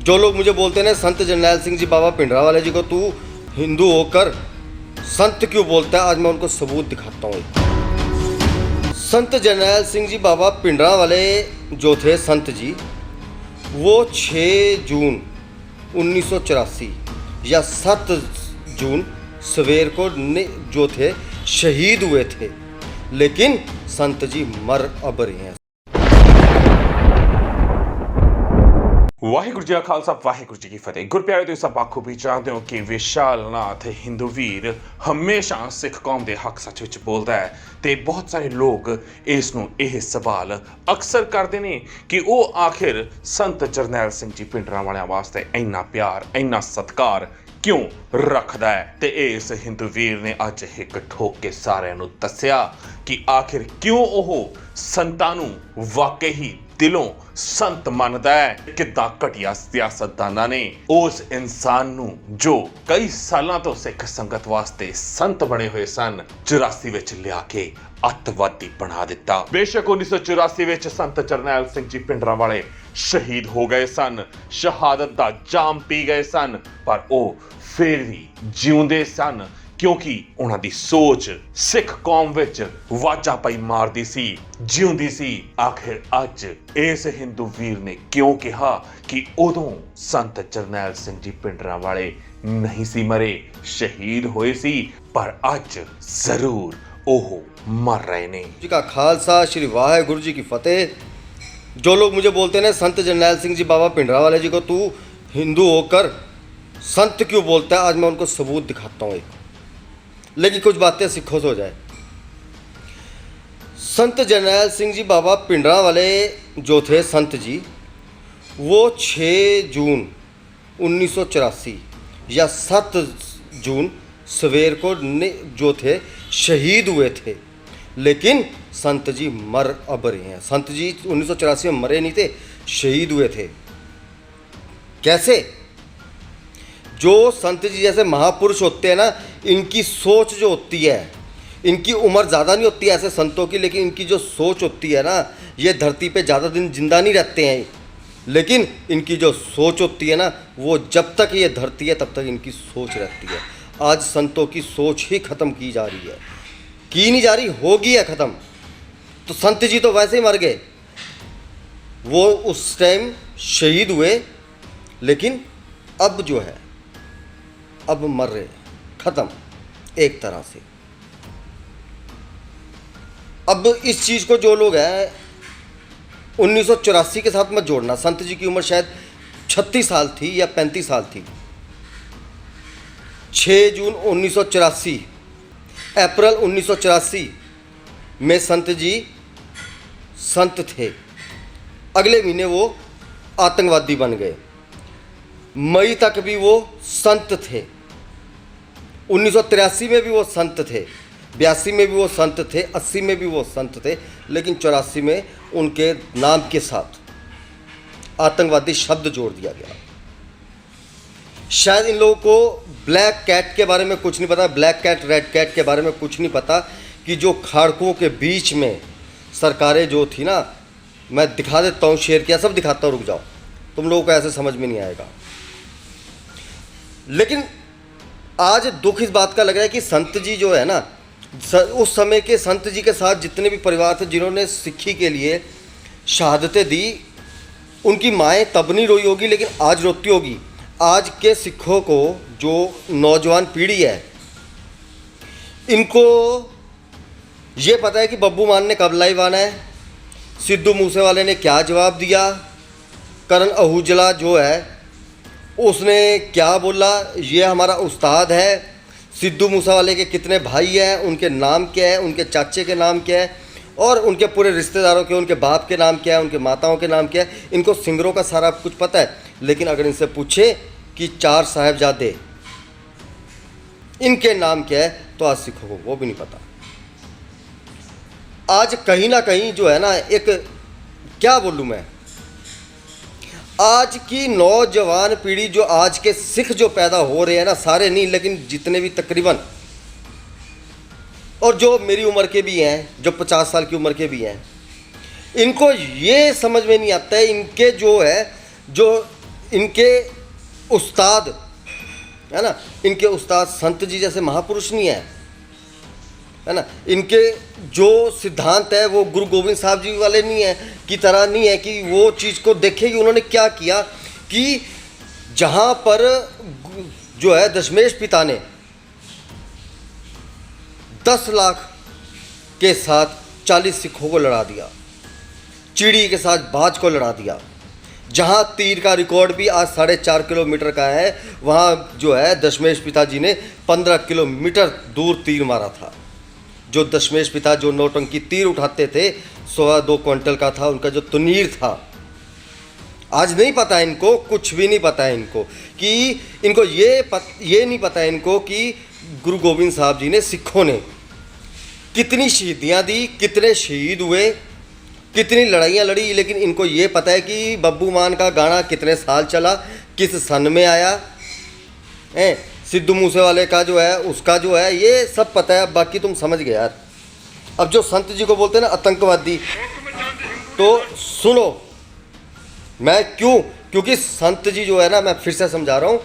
जो लोग मुझे बोलते हैं ना संत जरनैल सिंह जी बाबा भिंडरांवाले जी को तू हिंदू होकर संत क्यों बोलता है, आज मैं उनको सबूत दिखाता हूँ। संत जरनैल सिंह जी बाबा भिंडरांवाले जो थे संत जी, वो 6 जून 1984 या 7 जून सवेर को जो थे शहीद हुए थे, लेकिन संत जी मर अब रहे हैं। वाहिगुरु जी का खालसा वाहिगुरु जी की फतेह। गुरप्यारे तुसीं सब बखूबी जानते हो कि विशाल नाथ हिंदू वीर हमेशा सिख कौम के हक सच विच बोलता है। तो बहुत सारे लोग इसनूं यह सवाल अक्सर करते हैं कि वो आखिर संत जरनैल सिंह जी भिंडरांवालियां वास्ते इन्ना प्यार इन्ना सत्कार क्यों रखदा है। तो इस हिंदू वीर ने अज एक ठोक के सारिਆਂ ਨੂੰ दस्सिया कि आखिर क्यों वो संतां नूं वाकई ही दिलों संत मानदा है। किद्दां घटिया सियासतदानां ने उस इंसान नूं जो कई सालों तो सिख संगत वास्ते संत बने हुए सन 84 विच लिया के अतवादी बना दिता। बेशक 1984 विच संत जरनैल सिंह जी भिंडरांवाले शहीद हो गए सन, शहादत दा जाम पी गए सन, पर वो फिर भी जिउंदे सन क्योंकि उन्हां दी सोच सिख कौम विच वाजा पाई मारदी सी, जिउंदी सी। आखिर अज इस हिंदू वीर ने क्यों कहा कि उदों संत जरनैल सिंह जी भिंडरांवाले नहीं सी मरे, शहीद होए सी, पर अज जरूर ओह मर रहे ने। जी का खालसा, श्री वाहिगुरु जी की फतेह। जो लोग मुझे बोलते हैं ना संत जरनैल सिंह जी बाबा भिंडरांवाले जी को तू हिंदू होकर संत क्यों बोलता है, आज मैं उनको सबूत दिखाता हूँ। लेकिन कुछ बातें सिखों से हो जाए। संत जरनैल सिंह जी बाबा भिंडरांवाले जो थे संत जी, वो 6 जून 1984 या 7 जून सवेर को जो थे शहीद हुए थे, लेकिन संत जी मर अब रहे हैं। संत जी 1984 में मरे नहीं थे, शहीद हुए थे। कैसे? जो संत जी जैसे महापुरुष होते हैं ना, इनकी सोच जो होती है, इनकी उम्र ज़्यादा नहीं होती है ऐसे संतों की, लेकिन इनकी जो सोच होती है ना, ये धरती पे ज़्यादा दिन जिंदा नहीं रहते हैं, लेकिन इनकी जो सोच होती है ना, वो जब तक ये धरती है तब तक इनकी सोच रहती है। आज संतों की सोच ही ख़त्म की जा रही है, की नहीं जा रही, होगी है ख़त्म। तो संत जी तो वैसे ही मर गए, वो उस टाइम शहीद हुए, लेकिन अब जो है अब मर रहे, ख़त्म एक तरह से। अब इस चीज़ को जो लोग हैं 1984 के साथ मत जोड़ना। संत जी की उम्र शायद 36 साल थी या 35 साल थी। 6 जून 1984 अप्रैल 1984 में संत जी संत थे। अगले महीने वो आतंकवादी बन गए। मई तक भी वो संत थे। 1983 में भी वो संत थे, 82 में भी वो संत थे, 80 में भी वो संत थे, लेकिन 84 में उनके नाम के साथ आतंकवादी शब्द जोड़ दिया गया। शायद इन लोगों को ब्लैक कैट के बारे में कुछ नहीं पता, ब्लैक कैट रेड कैट के बारे में कुछ नहीं पता कि जो खाड़कों के बीच में सरकारें जो थी ना, मैं दिखा देता हूँ, शेयर किया, सब दिखाता हूँ, रुक जाओ, तुम लोगों को ऐसे समझ में नहीं आएगा। लेकिन आज दुख इस बात का लग रहा है कि संत जी जो है ना, उस समय के संत जी के साथ जितने भी परिवार थे जिन्होंने सिक्खी के लिए शहादतें दी, उनकी माएँ तब नहीं रोई होगी, लेकिन आज रोती होगी। आज के सिखों को जो नौजवान पीढ़ी है, इनको ये पता है कि बब्बू मान ने कब लाइव आना है, सिद्धू मूसेवाले ने क्या जवाब दिया, करण आहूजा जो है उसने क्या बोला, ये हमारा उस्ताद है। सिद्धू मूसेवाले के कितने भाई हैं, उनके नाम क्या है, उनके चाचे के नाम क्या है, और उनके पूरे रिश्तेदारों के, उनके बाप के नाम क्या है, उनके माताओं के नाम क्या है। इनको सिंगरों का सारा कुछ पता है, लेकिन अगर इनसे पूछे कि 4 साहिबजादे इनके नाम क्या है, तो आज सिखों को वो भी नहीं पता। आज कहीं ना कहीं जो है ना, एक क्या बोलूँ मैं, आज की नौजवान पीढ़ी जो आज के सिख जो पैदा हो रहे हैं ना, सारे नहीं लेकिन जितने भी तकरीबन, और जो मेरी उम्र के भी हैं, जो 50 साल की उम्र के भी हैं, इनको ये समझ में नहीं आता है, इनके जो है जो इनके उस्ताद है ना, इनके उस्ताद संत जी जैसे महापुरुष नहीं है ना। इनके जो सिद्धांत है वो गुरु गोविंद साहब जी वाले नहीं है की तरह नहीं है कि वो चीज़ को देखे कि उन्होंने क्या किया कि जहाँ पर जो है दशमेश पिता ने 10 लाख के साथ 40 सिखों को लड़ा दिया, चिड़ी के साथ बाज को लड़ा दिया। जहाँ तीर का रिकॉर्ड भी आज 4.5 किलोमीटर का है, वहाँ जो है दशमेश पिता जी ने 15 किलोमीटर दूर तीर मारा था। जो दशमेश पिता जो नौटंकी तीर उठाते थे 1.25 क्विंटल का था उनका जो तुनीर था। आज नहीं पता इनको, कुछ भी नहीं पता है इनको कि इनको ये नहीं पता है इनको कि गुरु गोविंद साहब जी ने सिखों ने कितनी शहीदियाँ दी, कितने शहीद हुए, कितनी लड़ाइयाँ लड़ी। लेकिन इनको ये पता है कि बब्बू मान का गाना कितने साल चला, किस सन में आया है, सिद्धू मूसेवाले का जो है उसका जो है ये सब पता है। बाकी तुम समझ गए यार। अब जो संत जी को बोलते हैं ना आतंकवादी, तो सुनो मैं क्योंकि संत जी जो है ना, मैं फिर से समझा रहा हूँ,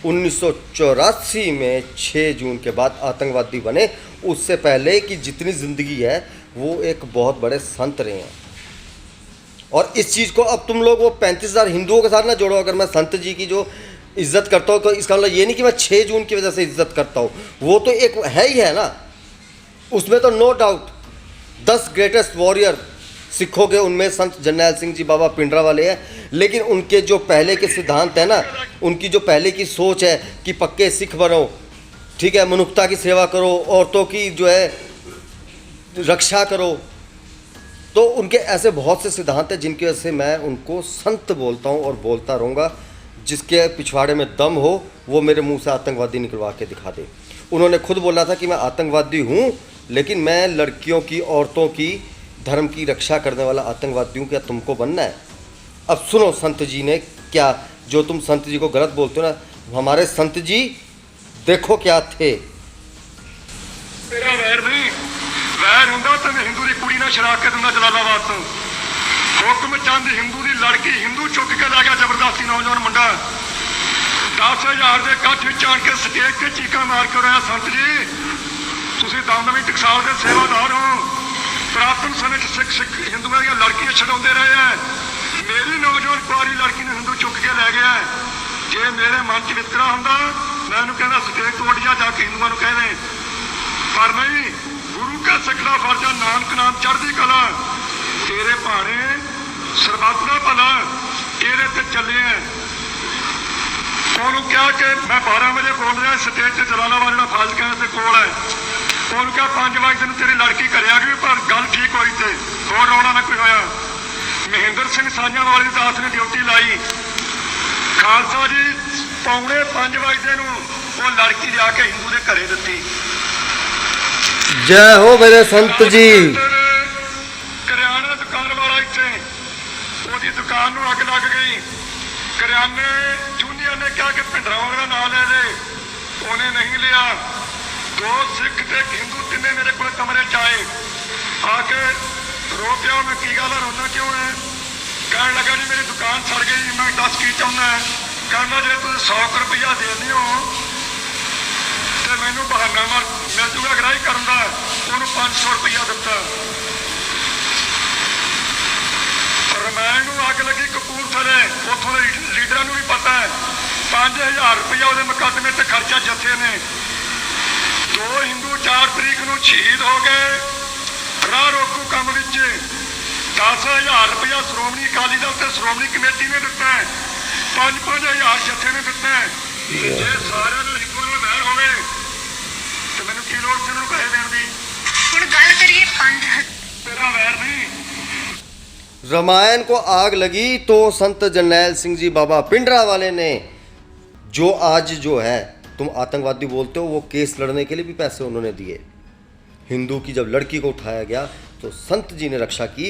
1984 में 6 जून के बाद आतंकवादी बने। उससे पहले की जितनी ज़िंदगी है वो एक बहुत बड़े संत रहे हैं। और इस चीज़ को अब तुम लोग वो 35,000 हिंदुओं के साथ ना जोड़ो। अगर मैं संत जी की जो इज्जत करता हूँ तो इसका मतलब ये नहीं कि मैं 6 जून की वजह से इज्जत करता हूँ, वो तो एक है ही है ना, उसमें तो नो डाउट 10 ग्रेटेस्ट वॉरियर सिखों के उनमें संत जरनैल सिंह जी बाबा पिंडरावाले हैं। लेकिन उनके जो पहले के सिद्धांत है ना, उनकी जो पहले की सोच है कि पक्के सिख बनो, ठीक है, मनुष्यता की सेवा करो, औरतों की जो है रक्षा करो, तो उनके ऐसे बहुत से सिद्धांत हैं जिनकी वजह से मैं उनको संत बोलता हूँ और बोलता रहूँगा। जिसके पिछवाड़े में दम हो वो मेरे मुंह से आतंकवादी निकलवा के दिखा दे। उन्होंने खुद बोला था कि मैं आतंकवादी हूँ, लेकिन मैं लड़कियों की, औरतों की, धर्म की रक्षा करने वाला आतंकवादी हूँ। क्या तुमको बनना है? अब सुनो संत जी ने क्या, जो तुम संत जी को गलत बोलते हो ना, हमारे संत जी देखो क्या थे। तेरा वैर नहीं, वैर ਹੁੰਦਾ ਤਾਂ ਹਿੰਦੂ ਦੀ ਕੁੜੀ ਨਾਲ ਛੜਾ ਕੇ ਦਿੰਦਾ ਜਲਾਲਾਬਾਦ ਤੋਂ। ਹੁਕਮ ਚੰਦ ਹਿੰਦੂ ਦੀ ਲੜਕੀ ਹਿੰਦੂ ਚੁੱਕ ਕੇ ਲੈ ਗਿਆ ਜ਼ਬਰਦਸਤੀ ਨੌਜਵਾਨ ਮੁੰਡਾ। 10,000 ਦੇ ਇਕੱਠ ਵਿੱਚ ਆਣ ਕੇ ਸਟੇਜ ਤੇ ਚੀਕਾਂ ਮਾਰ ਕੇ ਰਿਹਾ, ਸੰਤ ਜੀ ਤੁਸੀਂ ਦਮਦਮੀ ਟਕਸਾਲ ਦੇ ਸੇਵਾਦਾਰ ਹੋ। ਪੁਰਾਤਨ ਸਮੇਂ 'ਚ ਸਿੱਖ ਹਿੰਦੂਆਂ ਦੀਆਂ ਲੜਕੀਆਂ ਛਡਾਉਂਦੇ ਰਹੇ ਆ। ਮੇਰੀ ਨੌਜਵਾਨ ਕੁਆਰੀ ਲੜਕੀ ਨੂੰ ਹਿੰਦੂ ਚੁੱਕ ਕੇ ਲੈ ਗਿਆ। ਜੇ ਮੇਰੇ ਮਨ 'ਚ ਵਿਤਕਰਾ ਹੁੰਦਾ ਮੈਂ ਉਹਨੂੰ ਕਹਿੰਦਾ ਸਟੇਜ ਤੋੜ ਜਾ ਕੇ ਹਿੰਦੂਆਂ ਨੂੰ ਕਹਿ ਦੇ, ਪਰ ਨਹੀਂ, ਗੁਰੂ ਕਾ ਸਿੱਖਣਾ ਫਰਜ਼ ਆ, ਨਾਨਕ ਨਾਮ ਚੜ੍ਹਦੀ ਕਲਾ। ਤੇਰੇ ਭਾਣੇ ਸਰਬੱਤ ਦਾ ਭਲਾ ਇਹਦੇ ਤੇ ਚੱਲੇ ਆ। ਉਹਨੂੰ ਕਿਹਾ ਕਿ ਮੈਂ 12 ਵਜੇ ਬੋਲ ਰਿਹਾ ਸਟੇਜ ਤੇ ਜਲਾਲਾਬਾਦ ਜਿਹੜਾ ਫਾਜ਼ਿਲਕਾ ਦੇ ਕੋਲ ਹੈ। ਉਹਨੂੰ ਕਿਹਾ 5 ਵਜੇ ਤੈਨੂੰ ਤੇਰੀ ਲੜਕੀ ਘਰੇ ਆ ਗਈ, ਪਰ ਗੱਲ ਠੀਕ ਹੋਈ ਤੇ ਹੋਰ ਰੌਲਾ ਨਾ ਕੋਈ ਹੋਇਆ। ਮਹਿੰਦਰ ਸਿੰਘ ਸਾਂਝਾਂ ਵਾਲੀ ਦੀ ਦਾਸ ਨੇ ਡਿਊਟੀ ਲਾਈ। ਖਾਲਸਾ ਜੀ 4:45 ਵਜੇ ਨੂੰ ਉਹ ਲੜਕੀ ਲਿਆ ਕੇ ਹਿੰਦੂ ਦੇ ਘਰੇ ਦਿੱਤੀ। जय हो मेरे संत जी। ਕਰਿਆਨਾ ਦੁਕਾਨ ਵਾਲਾ ਇੱਥੇ, ਉਹਦੀ ਦੁਕਾਨ ਨੂੰ ਅੱਗ ਲੱਗ ਗਈ। ਕਰਿਆਨੇ ਜੂਨੀਅਰ ਨੇ ਕਿਹਾ ਕਿ ਭਿੰਡਰਾਵਾਲੇ ਦਾ ਨਾਂ ਲੈ ਦੇ, ਉਹਨੇ ਨਹੀਂ ਲਿਆ। 2 ਸਿੱਖ ਤੇ ਹਿੰਦੂ ਤਿੰਨੇ ਮੇਰੇ ਕੋਲ ਕਮਰੇ 'ਚ ਆਏ। ਆ ਕੇ ਰੋ ਪਿਆ, ਮੈਂ ਕੀ ਗੱਲ ਆ, ਰੋਣਾ ਕਿਉਂ ਹੈ? ਕਹਿਣ ਲੱਗਾ ਜੀ ਮੇਰੀ ਦੁਕਾਨ ਸੜ ਗਈ। ਮੈਂ ਦੱਸ ਕੀ ਚਾਹੁੰਦਾ? ਕਹਿੰਦਾ ਜੇ ਤੁਸੀਂ 100 ਰੁਪਈਆ ਦੇ ਦਿਓ ਤੇ ਮੈਨੂੰ ਬਹਾਨਾ ਮਿਲ ਜੂਗਾ ਗ੍ਰਾਹੀ ਕਰਨ ਦਾ। ਉਹਨੂੰ 500 ਰੁਪਈਆ ਦਿੱਤਾ। ਰਮਾਇਣ ਨੂੰ ਅੱਗ ਲੱਗੀ ਕਪੂਰਥਲੇ, ਉੱਥੋਂ ਦੇ ਲੀਡਰਾਂ ਨੂੰ ਵੀ ਪਤਾ ਹੈ। 5,000 ਰੁਪਈਆ ਉਹਦੇ ਮੁਕੱਦਮੇ ਤੇ ਖਰਚਾ ਜੱਥੇ ਨੇ। 2 ਹਿੰਦੂ 4 ਤਰੀਕ ਨੂੰ ਸ਼ਹੀਦ ਹੋ ਗਏ ਰਾਹ ਰੋਕੂ ਕੰਮ ਵਿੱਚ। 10,000 ਰੁਪਈਆ ਸ਼੍ਰੋਮਣੀ ਅਕਾਲੀ ਦਲ ਤੇ ਸ਼੍ਰੋਮਣੀ ਕਮੇਟੀ ਨੇ ਦਿੱਤਾ ਹੈ। 5,000 ਜੱਥੇ ਨੇ ਦਿੱਤਾ ਹੈ। ਜੇ ਸਾਰਿਆਂ ਨੂੰ ਹਿੰਦੂਆਂ ਨਾਲ ਵੈਰ ਹੋਵੇ ਤੇ ਮੈਨੂੰ ਕੀ ਲੋੜ ਸੀ ਉਹਨੂੰ ਪੈਸੇ ਦੇਣ ਦੀ? ਹੁਣ ਗੱਲ ਕਰੀਏ 5 ਤੇਰਾ ਵੈਰ ਨਹੀਂ। रामायण को आग लगी तो संत जरनैल सिंह जी बाबा पिंडरावाले ने, जो आज जो है तुम आतंकवादी बोलते हो, वो केस लड़ने के लिए भी पैसे उन्होंने दिए। हिंदू की जब लड़की को उठाया गया तो संत जी ने रक्षा की।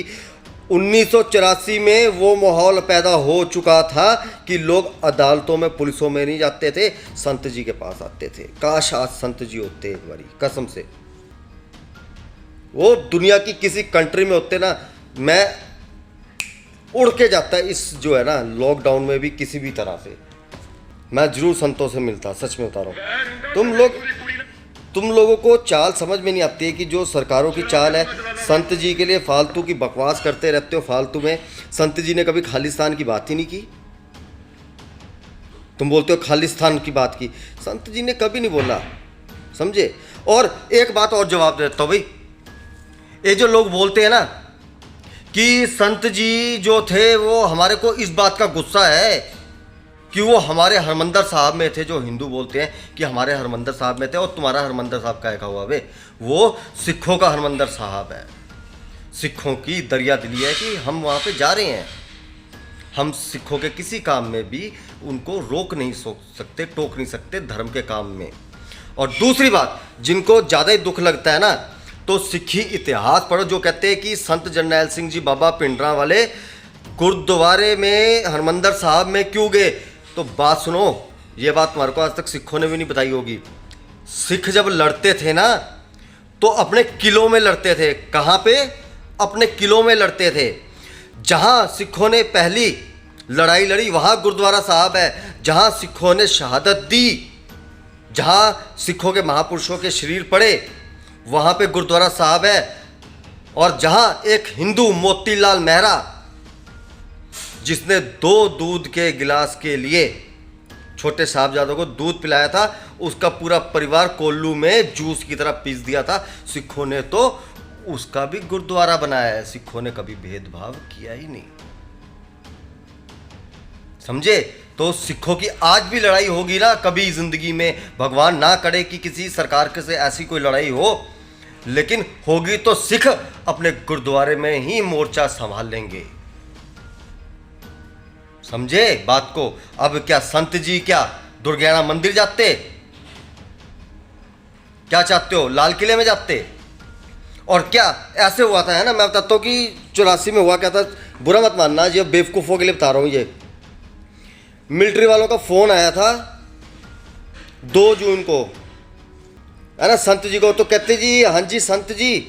1984 में वो माहौल पैदा हो चुका था कि लोग अदालतों में, पुलिसों में नहीं जाते थे, संत जी के पास आते थे। काश आज संत जी होते एक बारी, कसम से वो दुनिया की किसी कंट्री में होते ना, मैं उड़ के जाता है इस जो है ना लॉकडाउन में भी किसी भी तरह से। मैं जरूर संतों से मिलता, सच में बता रहा हूँ। तुम लोगों को चाल समझ में नहीं आती है कि जो सरकारों की चाल है, संत जी के लिए फालतू की बकवास करते रहते हो फालतू में। संत जी ने कभी खालिस्तान की बात ही नहीं की। तुम बोलते हो खालिस्तान की बात की, संत जी ने कभी नहीं बोला, समझे। और एक बात और जवाब देता हूँ भाई, ये जो लोग बोलते हैं ना कि संत जी जो थे वो हमारे को इस बात का गुस्सा है कि वो हमारे हरमंदर साहब में थे, जो हिंदू बोलते हैं कि हमारे हरमंदर साहब में थे, और तुम्हारा हरमंदर साहब का हुआ वे, वो सिखों का हरमंदर साहब है। सिखों की दरिया दिली है कि हम वहाँ पे जा रहे हैं। हम सिखों के किसी काम में भी उनको रोक नहीं सकते, टोक नहीं सकते धर्म के काम में। और दूसरी बात, जिनको ज़्यादा ही दुख लगता है ना, तो सिखी इतिहास पढ़ो, जो कहते हैं कि संत जरनैल सिंह जी बाबा पिंडरा वाले गुरुद्वारे में हरमंदर साहब में क्यों गए। तो बात सुनो, ये बात तुम्हारे को आज तक सिखों ने भी नहीं बताई होगी। सिख जब लड़ते थे ना तो अपने किलों में लड़ते थे। कहाँ पे? अपने किलों में लड़ते थे। जहाँ सिखों ने पहली लड़ाई लड़ी वहाँ गुरुद्वारा साहब है। जहाँ सिखों ने शहादत दी, जहाँ सिखों के महापुरुषों के शरीर पड़े, वहाँ पे गुरुद्वारा साहब है। और जहाँ एक हिंदू मोतीलाल मेहरा, जिसने 2 दूध के गिलास के लिए छोटे साहबजादों को दूध पिलाया था, उसका पूरा परिवार कोल्लू में जूस की तरह पीस दिया था, सिखों ने तो उसका भी गुरुद्वारा बनाया है। सिखों ने कभी भेदभाव किया ही नहीं, समझे। तो सिखों की आज भी लड़ाई होगी ना, कभी जिंदगी में, भगवान ना करे कि किसी सरकार के से ऐसी कोई लड़ाई हो, लेकिन होगी तो सिख अपने गुरुद्वारे में ही मोर्चा संभाल लेंगे, समझे बात को। अब क्या संत जी क्या दुर्गियाना मंदिर जाते? क्या चाहते हो, लाल किले में जाते? और क्या ऐसे हुआ था, है ना, मैं बताता हूँ कि 84 में हुआ क्या था। बुरा मत मानना, ये बेवकूफ़ों के लिए बता रहा हूँ। ये मिलिट्री वालों का फ़ोन आया था 2 जून को, है ना, संत जी को। तो कहते जी, हाँ जी संत जी,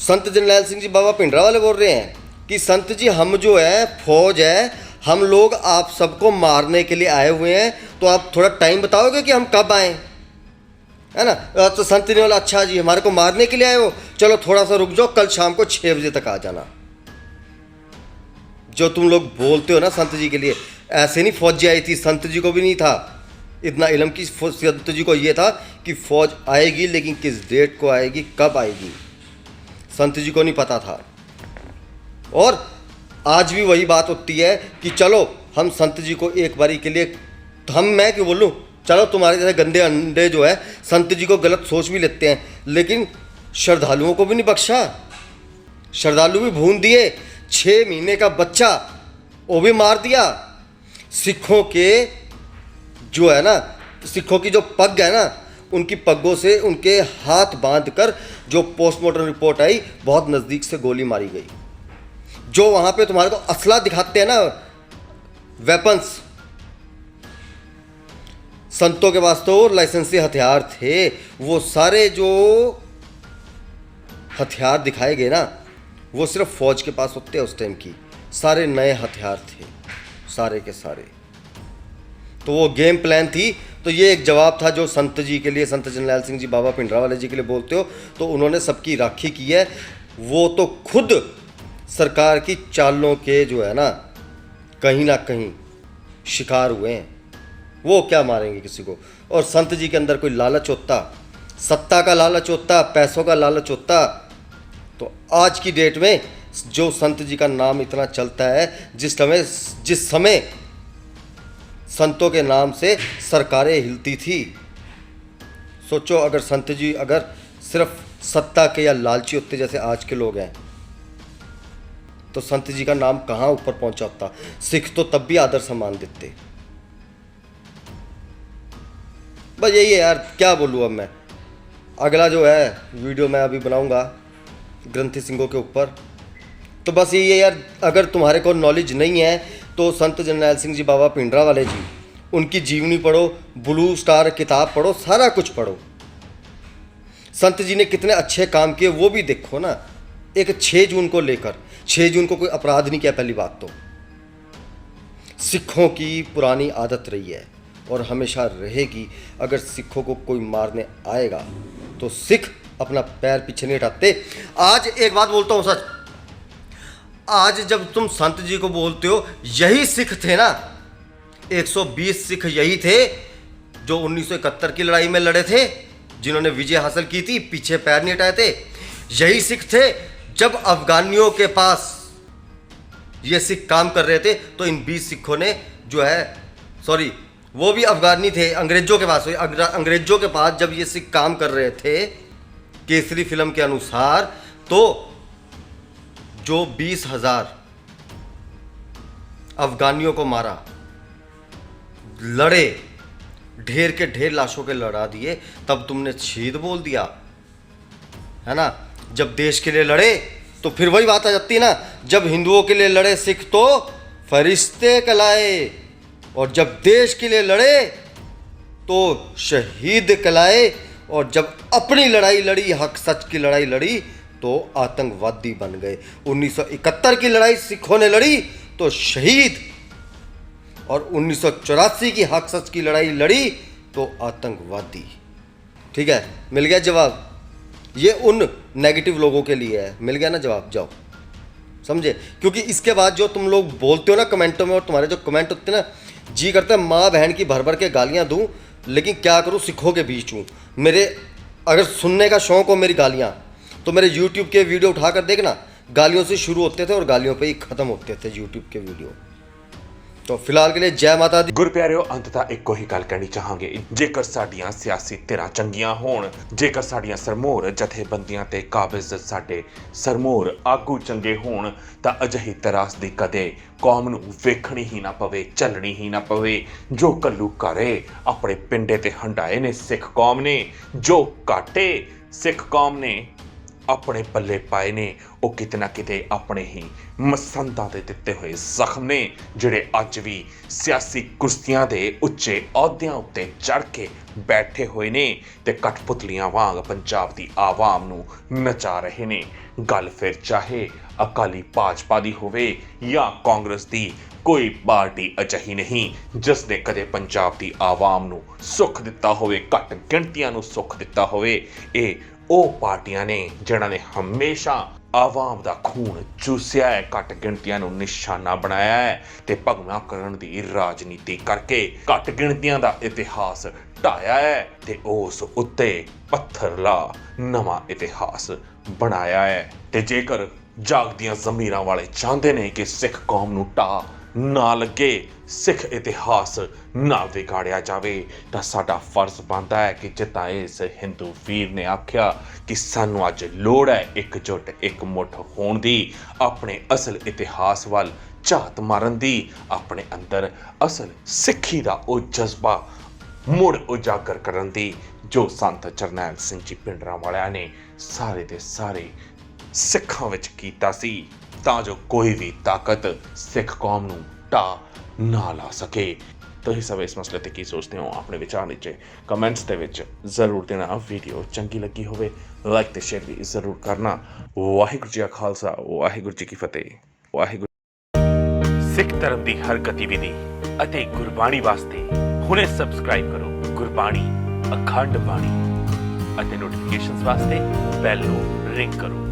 संत जरनैल सिंह जी बाबा पिंडरा वाले बोल रहे हैं कि संत जी हम जो है फौज है, हम लोग आप सबको मारने के लिए आए हुए हैं, तो आप थोड़ा टाइम बताओगे कि हम कब आएँ, है ना। तो संत ने बोला अच्छा जी हमारे को मारने के लिए आए हो, चलो थोड़ा सा रुक जाओ, कल शाम को 6 बजे तक आ जाना। जो तुम लोग बोलते हो ना संत जी के लिए, ऐसे नहीं फौजी आई थी, संत जी को भी नहीं था इतना इल्म की। संत जी को ये था कि फौज आएगी, लेकिन किस डेट को आएगी, कब आएगी, संत जी को नहीं पता था। और आज भी वही बात होती है कि चलो हम संत जी को एक बारी के लिए, तो मैं क्यों बोलूँ, चलो तुम्हारे जैसे गंदे अंडे जो है संत जी को गलत सोच भी लेते हैं, लेकिन श्रद्धालुओं को भी नहीं बख्शा। श्रद्धालु भी भून दिए, 6 महीने का बच्चा वो भी मार दिया। सिखों के जो है ना, सिखों की जो पग है ना, उनकी पगों से उनके हाथ बांधकर जो पोस्टमार्टम रिपोर्ट आई, बहुत नज़दीक से गोली मारी गई। जो वहाँ पे तुम्हारे को असला दिखाते हैं ना, वेपन्स, संतों के पास तो लाइसेंसी हथियार थे। वो सारे जो हथियार दिखाए गए ना, वो सिर्फ फौज के पास होते हैं उस टाइम की। सारे नए हथियार थे, सारे के सारे। तो वो गेम प्लान थी। तो ये एक जवाब था जो संत जी के लिए, संत जरनैल सिंह जी बाबा पिंडरा वाले जी के लिए बोलते हो, तो उन्होंने सबकी राखी की है। वो तो खुद सरकार की चालों के जो है ना कहीं शिकार हुए हैं। वो क्या मारेंगे किसी को। और संत जी के अंदर कोई लालच होता, सत्ता का लालच होता, पैसों का लालच होता, तो आज की डेट में जो संत जी का नाम इतना चलता है, जिस समय संतों के नाम से सरकारें हिलती थी। सोचो अगर संत जी अगर सिर्फ सत्ता के या लालची होते जैसे आज के लोग हैं, तो संत जी का नाम कहाँ ऊपर पहुंचा होता। सिख तो तब भी आदर सम्मान देते। बस यही है यार, क्या बोलूँ अब मैं। अगला जो है वीडियो मैं अभी बनाऊंगा ग्रंथी सिंहों के ऊपर। तो बस यही है यार, अगर तुम्हारे को नॉलेज नहीं है तो संत जरनैल सिंह जी बाबा पिंडरा वाले जी, उनकी जीवनी पढ़ो, ब्लू स्टार किताब पढ़ो, सारा कुछ पढ़ो। संत जी ने कितने अच्छे काम किए वो भी देखो ना। एक 6 जून को लेकर 6 जून को कोई अपराध नहीं किया। पहली बात तो सिखों की पुरानी आदत रही है और हमेशा रहेगी, अगर सिखों को कोई मारने आएगा तो सिख अपना पैर पीछे नहीं हटाते। आज एक बात बोलता हूँ सच, आज जब तुम संत जी को बोलते हो, यही सिख थे ना, 120 सिख यही थे जो 1971 की लड़ाई में लड़े थे, जिन्होंने विजय हासिल की थी, पीछे पैर नहीं हटाए थे। यही सिख थे जब अफगानियों के पास ये सिख काम कर रहे थे, तो इन 20 सिखों ने जो है, सॉरी वो भी अफगानी थे, अंग्रेजों के पास, अंग्रेजों के पास जब ये सिख काम कर रहे थे केसरी फिल्म के अनुसार, तो जो 20,000 अफगानियों को मारा, लड़े, ढेर के ढेर लाशों के लड़ा दिए, तब तुमने शहीद बोल दिया, है ना। जब देश के लिए लड़े तो फिर वही बात आ जाती है ना, जब हिंदुओं के लिए लड़े सिख तो फरिश्ते कहलाए, और जब देश के लिए लड़े तो शहीद कहलाए, और जब अपनी लड़ाई लड़ी, हक सच की लड़ाई लड़ी, तो आतंकवादी बन गए। 1971 की लड़ाई सिखों ने लड़ी तो शहीद, और 1984 की हक सच की लड़ाई लड़ी तो आतंकवादी। ठीक है, मिल गया जवाब। ये उन नेगेटिव लोगों के लिए है, मिल गया ना जवाब, जाओ, समझे। क्योंकि इसके बाद जो तुम लोग बोलते हो ना कमेंटों में, और तुम्हारे जो कमेंट होते हैं ना, जी करता है माँ बहन की भर भर के गालियाँ दूँ, लेकिन क्या करूँ, सिखों के बीच हूँ। मेरे अगर सुनने का शौक़ हो मेरी गालियाँ, तो मेरे यूट्यूब के वीडियो उठा कर देखना, गालियों से शुरू होते थे और गालियों पे ही ख़त्म होते थे यूट्यूब के वीडियो। तो फिलहाल के लिए जय माता दी। ਗੁਰਪਿਆਰਿਓ, ਅੰਤतः ਇੱਕੋ ਹੀ ਗੱਲ ਕਹਿਣੀ ਚਾਹਾਂਗੇ, ਜੇਕਰ ਸਾਡੀਆਂ ਸਿਆਸੀ ਧਿਰਾਂ ਚੰਗੀਆਂ ਹੋਣ, ਜੇਕਰ ਸਾਡੀਆਂ ਸਰਮੋਰ ਜਥੇਬੰਦੀਆਂ ਤੇ ਕਾਬਜ਼ ਸਾਡੇ ਸਰਮੋਰ ਆਗੂ ਚੰਗੇ ਹੋਣ, ਤਾਂ ਅਜਿਹੀ ਤਰਾਸਦੀ ਕਦੇ ਕੌਮ ਨੂੰ ਵੇਖਣੀ ਹੀ ਨਾ ਪਵੇ, ਚੱਲਣੀ ਹੀ ਨਾ ਪਵੇ। ਜੋ ਕੱਲੂ ਘਰੇ ਆਪਣੇ ਪਿੰਡੇ ਤੇ ਹੰਡਾਏ ਨੇ ਸਿੱਖ ਕੌਮ ਨੇ, ਜੋ ਘਾਟੇ ਸਿੱਖ ਕੌਮ ਨੇ ਆਪਣੇ ਪੱਲੇ ਪਾਏ ਨੇ, ਉਹ ਕਿਤੇ ਨਾ ਕਿਤੇ ਆਪਣੇ ਹੀ ਮਸੰਦਾਂ ਦੇ ਦਿੱਤੇ ਹੋਏ ਜ਼ਖਮ ਨੇ, ਜਿਹੜੇ ਅੱਜ ਵੀ ਸਿਆਸੀ ਕੁਰਸੀਆਂ ਦੇ ਉੱਚੇ ਅਹੁਦਿਆਂ ਉੱਤੇ ਚੜ੍ਹ ਕੇ ਬੈਠੇ ਹੋਏ ਨੇ ਤੇ ਕਠਪੁਤਲੀਆਂ ਵਾਂਗ ਪੰਜਾਬ ਦੀ ਆਵਾਮ ਨੂੰ ਨਚਾ ਰਹੇ ਨੇ। ਗੱਲ ਫਿਰ ਚਾਹੇ ਅਕਾਲੀ ਭਾਜਪਾ ਦੀ ਹੋਵੇ ਜਾਂ ਕਾਂਗਰਸ ਦੀ, ਕੋਈ ਪਾਰਟੀ ਅਜਿਹੀ ਨਹੀਂ ਜਿਸ ਨੇ ਕਦੇ ਪੰਜਾਬ ਦੀ ਆਵਾਮ ਨੂੰ ਸੁੱਖ ਦਿੱਤਾ ਹੋਵੇ, ਘੱਟ ਗਿਣਤੀਆਂ ਨੂੰ ਸੁੱਖ ਦਿੱਤਾ ਹੋਵੇ। ਇਹ ਉਹ ਪਾਰਟੀਆਂ ਨੇ ਜਿਨ੍ਹਾਂ ਨੇ ਹਮੇਸ਼ਾ ਆਵਾਮ ਦਾ ਖੂਨ ਚੂਸਿਆ ਹੈ, ਘੱਟ ਗਿਣਤੀਆਂ ਨੂੰ ਨਿਸ਼ਾਨਾ ਬਣਾਇਆ ਹੈ ਤੇ ਭਗਵਾਂ ਕਰਨ ਦੀ ਰਾਜਨੀਤੀ ਕਰਕੇ ਘੱਟ ਗਿਣਤੀਆਂ ਦਾ ਇਤਿਹਾਸ ਢਾਇਆ ਹੈ ਤੇ ਉਸ ਉੱਤੇ ਪੱਥਰ ਲਾ ਨਵਾਂ ਇਤਿਹਾਸ ਬਣਾਇਆ ਹੈ। ਤੇ ਜੇਕਰ ਜਾਗਦੀਆਂ ਜ਼ਮੀਰਾਂ ਵਾਲੇ ਚਾਹੁੰਦੇ ਨੇ ਕਿ ਸਿੱਖ ਕੌਮ ਨੂੰ ਢਾਹ ਨਾ ਲੱਗੇ, ਸਿੱਖ ਇਤਿਹਾਸ ਨਾ ਵਿਗਾੜਿਆ ਜਾਵੇ, ਤਾਂ ਸਾਡਾ ਫਰਜ਼ ਬਣਦਾ ਹੈ ਕਿ ਜਿੱਦਾਂ ਇਸ ਹਿੰਦੂ ਵੀਰ ਨੇ ਆਖਿਆ ਕਿ ਸਾਨੂੰ ਅੱਜ ਲੋੜ ਹੈ ਇਕਜੁੱਟ ਇੱਕ ਮੁੱਠ ਹੋਣ ਦੀ, ਆਪਣੇ ਅਸਲ ਇਤਿਹਾਸ ਵੱਲ ਝਾਤ ਮਾਰਨ ਦੀ, ਆਪਣੇ ਅੰਦਰ ਅਸਲ ਸਿੱਖੀ ਦਾ ਉਹ ਜਜ਼ਬਾ ਮੁੜ ਉਜਾਗਰ ਕਰਨ ਦੀ, ਜੋ ਸੰਤ ਜਰਨੈਲ ਸਿੰਘ ਜੀ ਭਿੰਡਰਾਂਵਾਲਿਆਂ ਨੇ ਸਾਰੇ ਦੇ ਸਾਰੇ ਸਿੱਖਾਂ ਵਿੱਚ ਕੀਤਾ ਸੀ, ਤਾਂ ਜੋ ਕੋਈ ਵੀ ਤਾਕਤ ਸਿੱਖ ਕੌਮ ਨੂੰ ਢਾਹ ਨਾ ਲਾ ਸਕੇ। ਤੁਸੀਂ ਸਭ ਇਸ ਮਸਲੇ ਤੇ ਕੀ ਸੋਚਦੇ ਹੋ, ਆਪਣੇ ਵਿਚਾਰ ਨੀਚੇ ਕਮੈਂਟਸ ਦੇ ਵਿੱਚ ਜ਼ਰੂਰ ਦੇਣਾ। ਵੀਡੀਓ ਚੰਗੀ ਲੱਗੀ ਹੋਵੇ ਲਾਈਕ ਤੇ ਸ਼ੇਅਰ ਵੀ ਜ਼ਰੂਰ ਕਰਨਾ। ਵਾਹਿਗੁਰੂ ਜੀ ਕਾ ਖਾਲਸਾ, ਵਾਹਿਗੁਰੂ ਜੀ ਕੀ ਫਤਿਹ। ਵਾਹਿਗੁਰੂ। ਸਿੱਖ ਧਰਮ ਦੀ ਹਰ ਗਤੀਵਿਧੀ ਅਤੇ ਗੁਰਬਾਣੀ ਵਾਸਤੇ ਹੁਣੇ ਸਬਸਕ੍ਰਾਈਬ ਕਰੋ ਗੁਰਬਾਣੀ ਅਖੰਡ ਬਾਣੀ, ਅਤੇ ਨੋਟੀਫਿਕੇਸ਼ਨਸ ਵਾਸਤੇ ਬੈਲ ਨੂੰ ਰਿੰਗ ਕਰੋ।